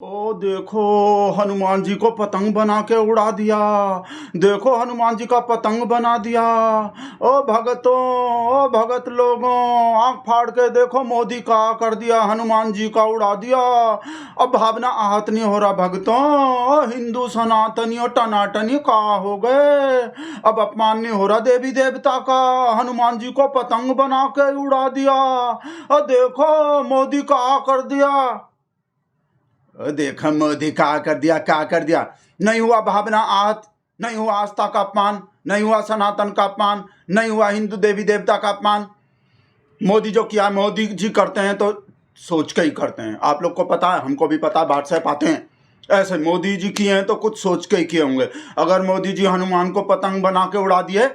ओ देखो, हनुमान जी को पतंग बना के उड़ा दिया। देखो, हनुमान जी का पतंग बना दिया। ओ भगतों, ओ भगत लोगों, आंख फाड़ के देखो, मोदी का कर दिया, हनुमान जी का उड़ा दिया। अब भावना आहत नहीं हो रहा भगतों, हिंदू सनातनियों टनाटनी का हो गए। अब अपमान नहीं हो रहा देवी देवता का, हनुमान जी को पतंग बना के उड़ा दिया। और देखो, मोदी का कर दिया। देखा मोदी क्या कर दिया। नहीं हुआ भावना आहत, नहीं हुआ आस्था का अपमान, नहीं हुआ सनातन का अपमान, नहीं हुआ हिंदू देवी देवता का अपमान। मोदी जो किया, मोदी जी करते हैं तो सोच के ही करते हैं। आप लोग को पता है, हमको भी पता है, व्हाट्सएप आते हैं। ऐसे मोदी जी किए हैं तो कुछ सोच के ही किए होंगे। अगर मोदी जी हनुमान को पतंग बना के उड़ा दिए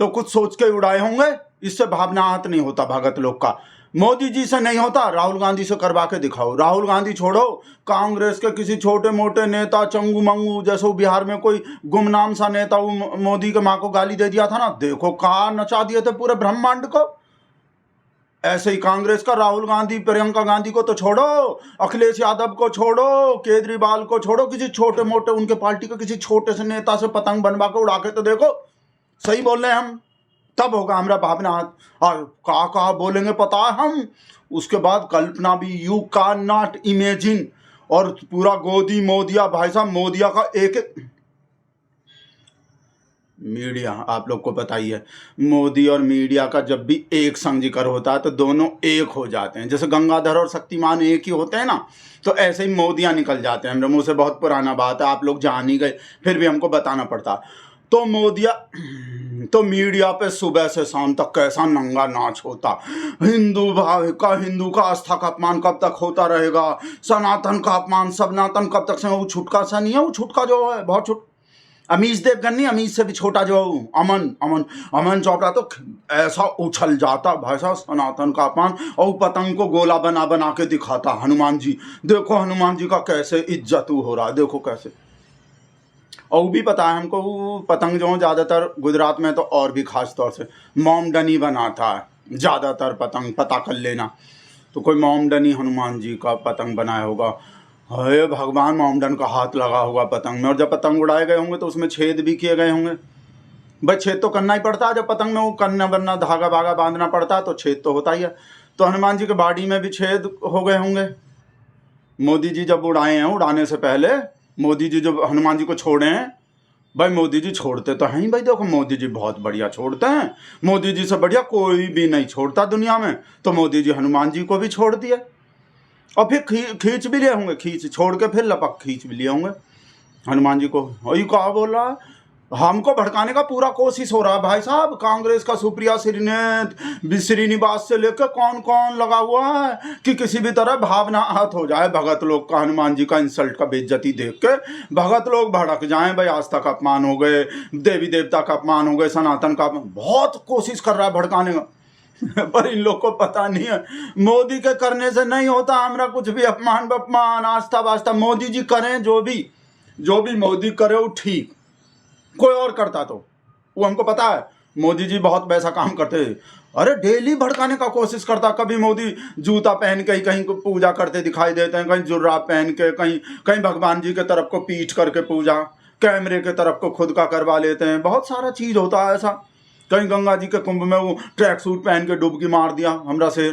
तो कुछ सोच के उड़ाए होंगे। इससे भावना आहत नहीं होता भगत लोग का। मोदी जी से नहीं होता, राहुल गांधी से करवा के दिखाओ। राहुल गांधी छोड़ो, कांग्रेस के किसी छोटे मोटे नेता चंगू मंगू, जैसे बिहार में कोई गुमनाम सा नेता मोदी के माँ को गाली दे दिया था ना, देखो कहाँ नचा दिए थे पूरे ब्रह्मांड को। ऐसे ही कांग्रेस का राहुल गांधी, प्रियंका गांधी को तो छोड़ो, अखिलेश यादव को छोड़ो, केजरीवाल को छोड़ो, किसी छोटे मोटे उनके पार्टी के किसी छोटे से नेता से पतंग बनवा के उड़ा के तो देखो। सही बोल रहे हैं हम, तब होगा हमारा भावना। और कहा बोलेंगे पता है हम, उसके बाद कल्पना भी, यू कैन नॉट इमेजिन। और पूरा गोदी मोदिया, भाई साहब मोदिया का एक मीडिया, आप लोग को पता ही है, मोदी और मीडिया का जब भी एक संग जिक्र होता है तो दोनों एक हो जाते हैं। जैसे गंगाधर और शक्तिमान एक ही होते हैं ना, तो ऐसे ही मोदिया निकल जाते हैं। मेरे मुंह से बहुत पुराना बात है, आप लोग जान ही गए, फिर भी हमको बताना पड़ता। तो मोदिया तो मीडिया पे सुबह से शाम तक कैसा नंगा नाच होता। हिंदू भाव का, हिंदू का आस्था का अपमान कब तक होता रहेगा, सनातन का अपमान, सनातन कब तक से। वो छुटका सा नहीं है, वो छुटका जो है बहुत छुट, अमीश देवगन नहीं, अमीश से भी छोटा जो अमन चोपड़ा, तो ऐसा उछल जाता भाई साहब, सनातन का अपमान। और पतंग को गोला बना बना के दिखाता हनुमान जी। देखो हनुमान जी का कैसे इज्जत हो रहा है, देखो कैसे। और भी पता है हमको, पतंग जो ज़्यादातर गुजरात में तो और भी खास तौर से मोमडनी बनाता है ज़्यादातर पतंग, पता कर लेना। तो कोई मोमडनी हनुमान जी का पतंग बनाया होगा। हे भगवान, मोमडन का हाथ लगा होगा पतंग में। और जब पतंग उड़ाए गए होंगे तो उसमें छेद भी किए गए होंगे। भाई छेद तो करना ही पड़ता है, जब पतंग में वो कन्ना बनना, धागा बागा बांधना पड़ता है तो छेद तो होता ही है। तो हनुमान जी के बॉडी में भी छेद हो गए होंगे। मोदी जी जब उड़ाए हैं, उड़ाने से पहले मोदी जी जब हनुमान जी को छोड़े हैं, भाई मोदी जी छोड़ते तो हैं ही। भाई देखो, मोदी जी बहुत बढ़िया छोड़ते हैं, मोदी जी से बढ़िया कोई भी नहीं छोड़ता दुनिया में। तो मोदी जी हनुमान जी को भी छोड़ दिए, और फिर खींच भी लिए होंगे, खींच छोड़ के फिर लपक खींच भी लिए होंगे हनुमान जी को। वही कहा बोल रहा है, हमको भड़काने का पूरा कोशिश हो रहा है भाई साहब। कांग्रेस का सुप्रिया श्रीनिवास से लेकर कौन कौन लगा हुआ है कि किसी भी तरह भावना आहत हो जाए भगत लोग का, हनुमान जी का इंसल्ट का, बेइज्जती देख के भगत लोग भड़क जाएं। भाई आस्था का अपमान हो गए, देवी देवता का अपमान हो गए, सनातन का अपमान, बहुत कोशिश कर रहा है भड़काने का। पर इन लोग को पता नहीं है, मोदी के करने से नहीं होता हमारा कुछ भी। अपमान आस्था वास्ता मोदी जी करें, जो भी मोदी करे वो ठीक, कोई और करता तो वो हमको पता है। मोदी जी बहुत वैसा काम करते हैं, अरे डेली भड़काने का कोशिश करता। कभी मोदी जूता पहन के ही कहीं को पूजा करते दिखाई देते हैं, कहीं जुर्राब पहन के, कहीं भगवान जी के तरफ को पीठ करके पूजा, कैमरे के तरफ को खुद का करवा लेते हैं। बहुत सारा चीज़ होता है ऐसा। कहीं गंगा जी के कुंभ में वो ट्रैक सूट पहन के डुबकी मार दिया हमरा से,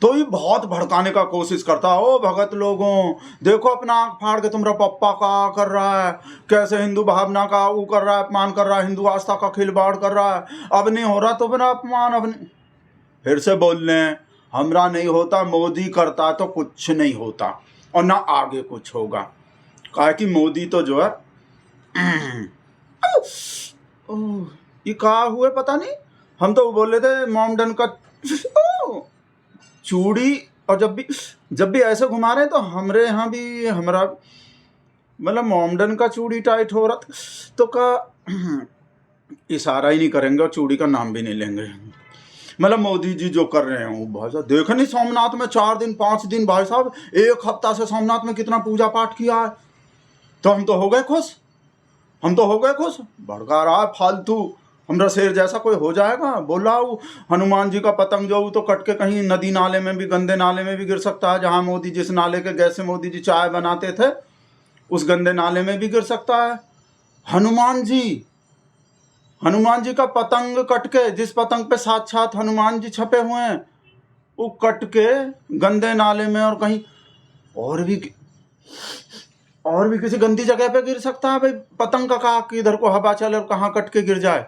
तो ये बहुत भड़काने का कोशिश करता। ओ भगत लोगों, देखो अपना आँख फाड़ के तुम्हारा पप्पा का कर रहा है, कैसे हिंदू भावना का वो कर रहा है, अपमान कर रहा है, हिंदू आस्था का खिलवाड़ कर रहा है। अब नहीं हो रहा तो मेरा अपमान, अब नहीं। फिर से बोल लें, हमरा नहीं होता, मोदी करता तो कुछ नहीं होता और ना आगे कुछ होगा। कहा कि मोदी तो जो है ये कहा हुए पता नहीं, हम तो बोल रहे थे मोमडन का चूड़ी। और जब भी ऐसे घुमा रहे हैं तो हमरे यहाँ भी हमारा मतलब मोमडन का चूड़ी टाइट हो रहा था, तो का इशारा ही नहीं करेंगे और चूड़ी का नाम भी नहीं लेंगे। मतलब मोदी जी जो कर रहे हैं वो भाई साहब देखो नहीं, सोमनाथ में 4 दिन 5 दिन, भाई साहब 1 हफ्ता से सोमनाथ में कितना पूजा पाठ किया है। तो हम तो हो गए खुश, भड़का रहा है फालतू। हमरा शेर जैसा कोई हो जाएगा। बोला वो हनुमान जी का पतंग जो तो कट के कहीं नदी नाले में भी, गंदे नाले में भी गिर सकता है। जहां मोदी जिस नाले के गैस से मोदी जी चाय बनाते थे उस गंदे नाले में भी गिर सकता है। हनुमान जी का पतंग कट के, जिस पतंग पे साक्षात हनुमान जी छपे हुए हैं, वो कट के गंदे नाले में और कहीं और भी किसी गंदी जगह पे गिर सकता है। भाई पतंग का कहा कि इधर को हवा चले और कहाँ कट के गिर जाए।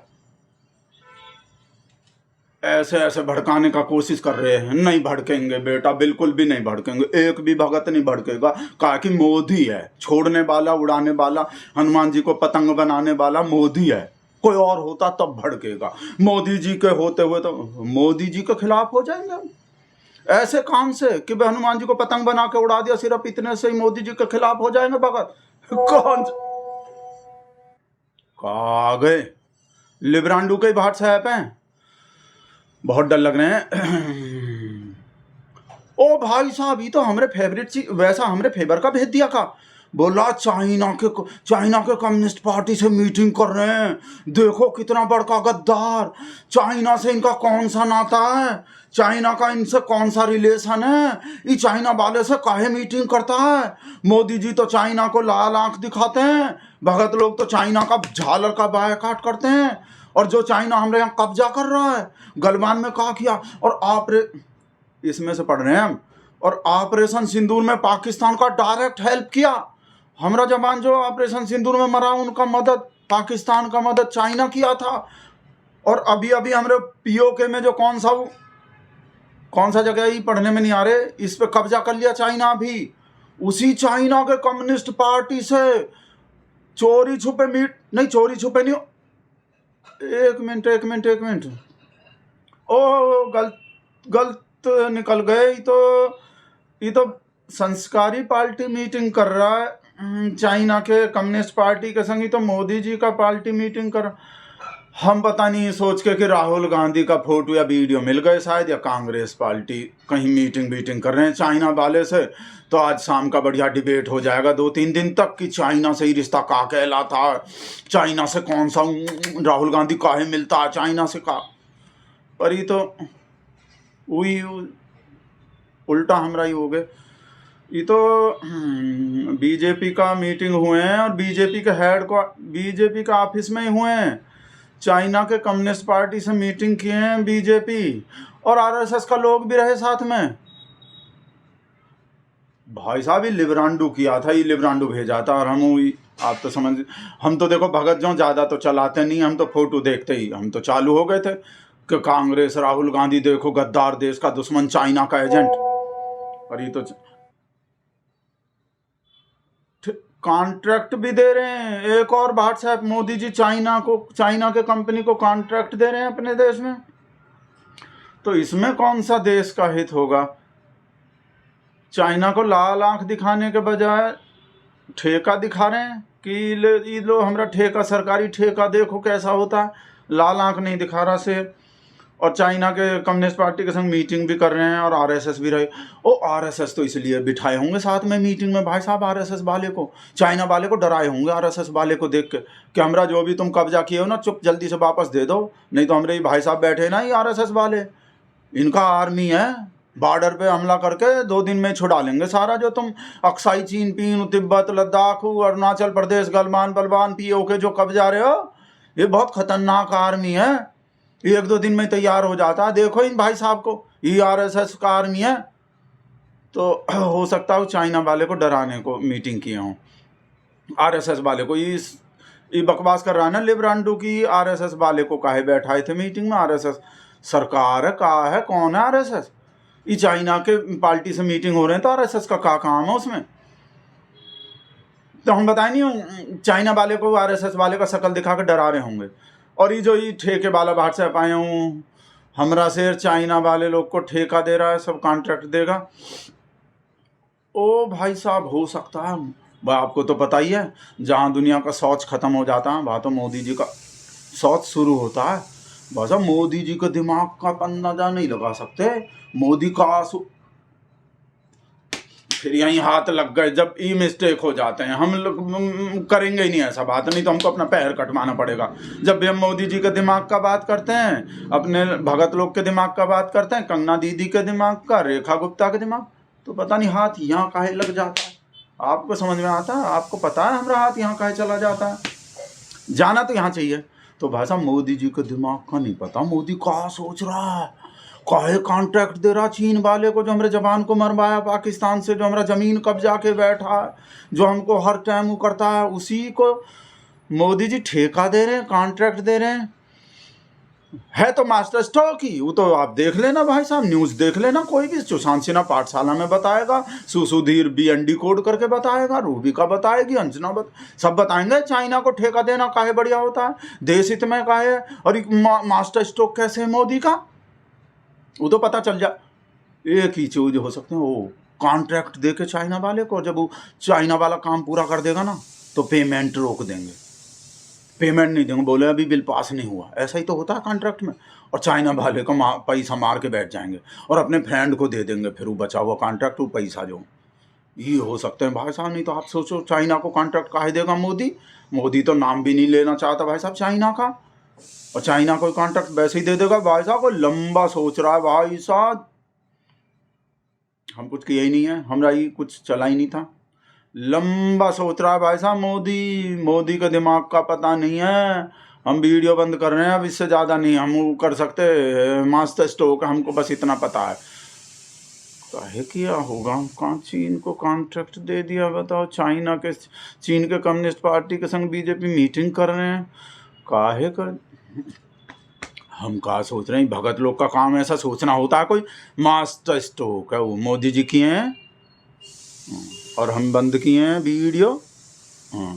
ऐसे ऐसे भड़काने का कोशिश कर रहे हैं। नहीं भड़केंगे बेटा, बिल्कुल भी नहीं भड़केंगे। एक भी भगत नहीं भड़केगा। कहा कि मोदी है, छोड़ने वाला, उड़ाने वाला, हनुमान जी को पतंग बनाने वाला मोदी है। कोई और होता तब भड़केगा। मोदी जी के होते हुए तो मोदी जी के खिलाफ हो जाएंगे हम। ऐसे काम से कि भाई हनुमान जी को पतंग बना के उड़ा दिया, सिर्फ इतने से ही मोदी जी के खिलाफ हो जाएंगे भगत। कौन कहा गए लिब्रांडू के व्हाट्सएप हैं, बहुत डर लग रहे हैं। ओ भाई साहब, ये तो हमारे फेवरेट चीज, वैसा हमारे फेवर का भेज दिया का। बोला चाइना के कम्युनिस्ट पार्टी से मीटिंग कर रहे हैं। देखो कितना बड़का गद्दार। चाइना से इनका कौन सा नाता है, चाइना का इनसे कौन सा रिलेशन है, ये चाइना वाले से काहे मीटिंग करता है। मोदी जी तो चाइना को लाल आंख दिखाते हैं, भगत लोग तो चाइना का झालर का बायकाट करते हैं। और जो चाइना हमारे यहाँ कब्जा कर रहा है, गलवान में कहा किया, और इसमें से पढ़ रहे हैं हम, और ऑपरेशन सिंदूर में पाकिस्तान का डायरेक्ट हेल्प किया। हमारा जवान जो ऑपरेशन सिंदूर में मरा, उनका मदद, पाकिस्तान का मदद चाइना किया था। और अभी अभी हमारे पीओके में जो कौन सा जगह ही पढ़ने में नहीं आ रहे, इस पे कब्जा कर लिया चाइना भी। उसी चाइना के कम्युनिस्ट पार्टी से चोरी छुपे नहीं, एक मिनट, ओ गलत निकल गए। ये तो संस्कारी पार्टी मीटिंग कर रहा है चाइना के कम्युनिस्ट पार्टी के संग। तो मोदी जी का पार्टी मीटिंग कर, हम पता नहीं सोच के कि राहुल गांधी का फोटो या वीडियो मिल गए शायद, या कांग्रेस पार्टी कहीं मीटिंग कर रहे हैं चाइना वाले से। तो आज शाम का बढ़िया डिबेट हो जाएगा 2-3 दिन तक कि चाइना से ही रिश्ता का कहलाता, चाइना से कौन सा राहुल गांधी काहे मिलता, चाइना से का। पर ये तो वही उल्टा हमरा ही हो गए। ये तो बीजेपी का मीटिंग हुए हैं, और बीजेपी का ऑफिस में ही हुए हैं। चाइना के कम्युनिस्ट पार्टी से मीटिंग किए हैं बीजेपी, और आरएसएस का लोग भी रहे साथ में। भाई साहब ये लिब्रांडू किया था, ये लिब्रांडू भेजा था। और आप तो हम तो देखो भगत जो ज़्यादा तो चलाते नहीं, हम तो फोटो देखते ही हम तो चालू हो गए थे कि कांग्रेस, राहुल गांधी देखो गद्दार, देश का दुश्मन, चाइना का एजेंट। और ये तो कॉन्ट्रैक्ट भी दे रहे हैं। एक और व्हाट्सएप, मोदी जी चाइना के कंपनी को कॉन्ट्रैक्ट दे रहे हैं अपने देश में। तो इसमें कौन सा देश का हित होगा। चाइना को लाल आंख दिखाने के बजाय ठेका दिखा रहे हैं कि ये लो हमारा ठेका, सरकारी ठेका देखो कैसा होता है। लाल आंख नहीं दिखा रहा से। और चाइना के कम्युनिस्ट पार्टी के संग मीटिंग भी कर रहे हैं, और आरएसएस भी रहे। आरएसएस तो इसलिए बिठाए होंगे साथ में मीटिंग में भाई साहब, आरएसएस वाले को, चाइना वाले को डराए होंगे आरएसएस वाले को देख के कि हमरा जो भी तुम कब्जा किए हो ना, चुप जल्दी से वापस दे दो, नहीं तो हमारे भाई साहब बैठे ना ये आरएसएस वाले, इनका आर्मी है, बॉर्डर पे हमला करके 2 दिन में छुड़ा लेंगे सारा जो तुम अक्साई, चीन, पीन, तिब्बत, लद्दाख, अरुणाचल प्रदेश, गलवान बलवान पीओके जो कब्जा रहे हो। ये बहुत खतरनाक आर्मी है, 1-2 दिन में तैयार हो जाता है। देखो इन भाई साहब को, ये आरएसएस का आर्मी है। तो हो सकता है चाइना वाले को डराने को मीटिंग किए हों, आरएसएस वाले को। ये बकवास कर रहा है ना लिब्रांडू की, आरएसएस वाले को काहे बैठाए थे मीटिंग में। आरएसएस सरकार है, कहा है, कौन है आरएसएस। ये चाइना के पार्टी से मीटिंग हो रहे हैं, तो आरएसएस का क्या काम है उसमें। तो हम बताए नहीं, चाइना वाले को आरएसएस वाले का शक्ल दिखा कर डरा रहे होंगे। और ये जो ये ठेके वाला व्हाट्सएप आया हूँ, हमरा शेर चाइना वाले लोग को ठेका दे रहा है, सब कॉन्ट्रैक्ट देगा। ओ भाई साहब, हो सकता है, आपको तो पता ही है, जहाँ दुनिया का शौच खत्म हो जाता है वहाँ तो मोदी जी का शौच शुरू होता है। बस मोदी जी के दिमाग का अंदाजा नहीं लगा सकते। मोदी का फिर यहीं हाथ लग गए। जब ई मिस्टेक हो जाते हैं, हम लोग करेंगे ही नहीं ऐसा बात, नहीं तो हमको अपना पैर कटवाना पड़ेगा। जब भी हम मोदी जी के दिमाग का बात करते हैं, अपने भगत लोग के दिमाग का बात करते हैं, कंगना दीदी के दिमाग का, रेखा गुप्ता के दिमाग, तो पता नहीं हाथ यहाँ काहे लग जाता है। आपको समझ में आता है? आपको पता है हमारा हाथ यहाँ काहे चला जाता है? जाना तो यहाँ चाहिए। तो भाई साहब मोदी जी के दिमाग का नहीं पता, मोदी क्या सोच रहा है, काहे कॉन्ट्रैक्ट दे रहा चीन वाले को, जो हमारे जवान को मरवाया पाकिस्तान से, जो हमारा जमीन कब्जा के बैठा है, जो हमको हर टाइम वो करता है, उसी को मोदी जी ठेका दे रहे हैं, कॉन्ट्रैक्ट दे रहे हैं। है तो मास्टर स्ट्रोक ही, वो तो आप देख लेना भाई साहब, न्यूज़ देख लेना, कोई भी सुशांत सिन्हा पाठशाला में बताएगा, सुधीर BND कोड करके बताएगा, रूबिका बताएगी, अंजना सब बताएंगे चाइना को ठेका देना काहे बढ़िया होता है, देश हित में काहे। और मास्टर स्ट्रोक कैसे है मोदी का, वो तो पता चल जाए। एक ही चीज हो सकते हैं, वो कॉन्ट्रैक्ट दे के चाइना वाले को, जब वो चाइना वाला काम पूरा कर देगा ना तो पेमेंट रोक देंगे, पेमेंट नहीं देंगे, बोले अभी बिल पास नहीं हुआ। ऐसा ही तो होता है कॉन्ट्रैक्ट में। और चाइना वाले को पैसा मार के बैठ जाएंगे और अपने फ्रेंड को दे देंगे फिर वो बचा हुआ कॉन्ट्रैक्ट, वो पैसा जो ये हो सकते हैं भाई साहब। नहीं तो आप सोचो चाइना को कॉन्ट्रैक्ट काहे देगा मोदी। मोदी तो नाम भी नहीं लेना चाहता भाई साहब चाइना का, और चाइना को कॉन्ट्रैक्ट वैसे ही दे देगा। भाई साहब को लंबा सोच रहा है भाई साहब, हम कुछ किया ही नहीं है, हमारा ये कुछ चला ही नहीं था। लंबा सोच रहा है भाई साहब मोदी का दिमाग का पता नहीं है। हम वीडियो बंद कर रहे हैं, अब इससे ज़्यादा नहीं हम वो कर सकते। मास्टर स्ट्रोक हमको बस इतना पता है। काहे किया होगा, कहाँ चीन को कॉन्ट्रैक्ट दे दिया बताओ। चीन के कम्युनिस्ट पार्टी के संग बीजेपी मीटिंग कर रहे हैं, काहे कर। हम कहा सोच रहे हैं, भगत लोग का काम ऐसा सोचना होता है। कोई मास्टर स्ट्रोक है वो मोदी जी किए हैं और हम बंद किए हैं वीडियो।